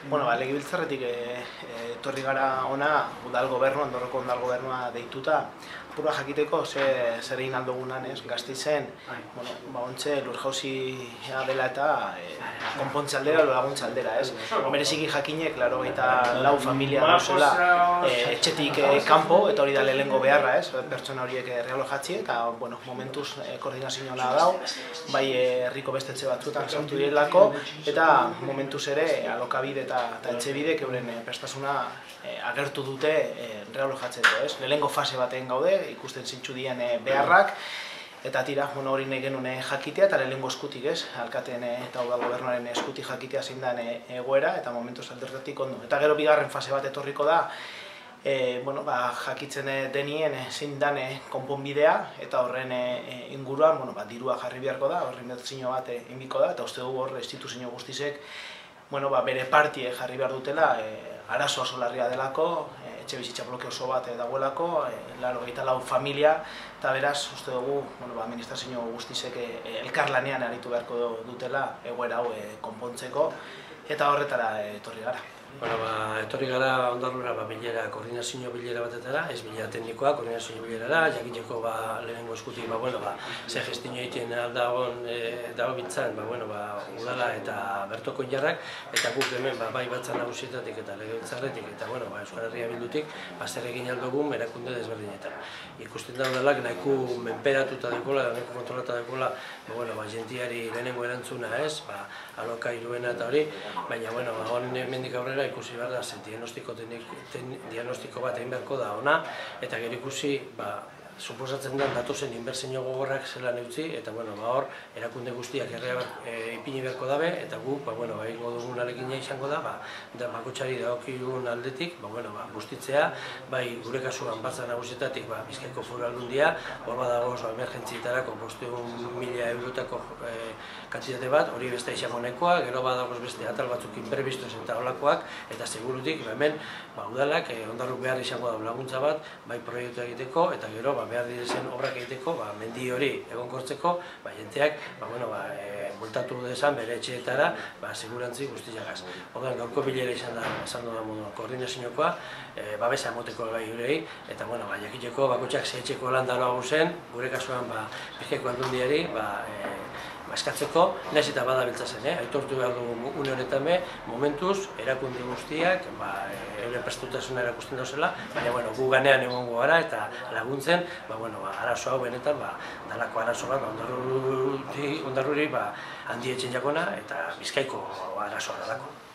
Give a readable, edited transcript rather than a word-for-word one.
Bueno, legebiltzarretik etorri gara ona udal gobernua, Andorrako udal gobernua deituta, apurua jakiteko zer egin aldogunan, Gasteizen, ontxe lurjauzia dela eta konpontze aldera, laguntza aldera, bereziki jakinek, 84 familia dauzela etxetik kanpo, eta hori da lehenengo beharra, pertsona horiek realojatzi, eta momentuz koordinazioa dau, bai herriko beste etxe batzuetan sartu direlako, eta momentuz ere alokabide eta etxebidek euren prestasuna agertu dute realojatzeko. Lehenengo fase baten gaude, ikusten zintzu dien beharrak, eta tira, hori nahi genuen jakitea, eta lehenengo eskutik, alkateen eta udal gobernuaren eskutik jakitea zein den egoera, eta momentuz alderretik ondo. Eta gero bigarren fase bat etorriko da, jakitzen denien zein den konponbidea, eta horren inguruan dirua jarri beharko da, horren betzino bat inbiko da, eta uste dugu hor instituzio guztizek bere partie jarri behar dutela, arazo oso larria delako, etxe bizitza bloke oso bat dagoelako, 84 familia, eta beraz, uste dugu, administrazio guztizek elkarlanean aritu beharko dutela egoera hau konpontzeko, eta horretara etorri gara. Etorri gara Ondarrura bilera, koordinazio bilera batetara, ez bilera teknikoa, koordinazio bilerara, jakiteko lehenengo eskutik ze gestio egiten aldagon dago bintzan udala eta bertoko injarrak, eta guk hemen bai batzan nagusietatik eta legebiltzarretik eta Euskal Herria Bildutik zer egin aldogun erakunde desberdinetan. Ikusten daudelak nahiko menperatuta dekola, nahiko kontrolata dekola, jentiari lehenengo erantzuna ez, alokairuena eta hori, baina honen hemendik aurrera ikusi behar da, diagnostiko bat egin beharko da ona, eta gero ikusi, suposatzen den datozen inbertsio gogorrak zelan eutzi, eta hor, erakunde guztiak ipini beharko dabe, eta gu, egingo dugun alegina izango da, bakotxari dagokigun aldetik, bustitzea, bai gure kasuan batzan nagusietatik, Bizkaiko Foru Aldundia, hor badago emergentzietarako 500.000 eurotako kantitate bat, hori beste izango nahikoa, gero badagoz beste atal batzuk imprevistos eta holakoak, eta segurutik, hemen, udalak, Ondarruk behar izango da laguntza bat, bai proiektu egiteko, eta gero behar direzen obrak egiteko, mendi hori egonkortzeko, jenteak bultatu dezan bere etxeetara, segurantzi guztiagaz. Orduan, gaurko bilera izan da, koordinaziokoa, babesa emoteko gai hurei, eta jakiteko bakotxak zehetxeko lan daroago zen, gure kasuan Bizkaiko Aldundiari eskatzeko, nahiz eta badabiltza zen, aitortu behar dugu une honetan momentuz, erakunde guztiak, euren prestutasuna erakusten dauzela, baina gu ganean egongo gara eta laguntzen, arazo hau benetan, dalako arazo bat, Ondarruri handietzen jakona eta Bizkaiko arazoa dalako.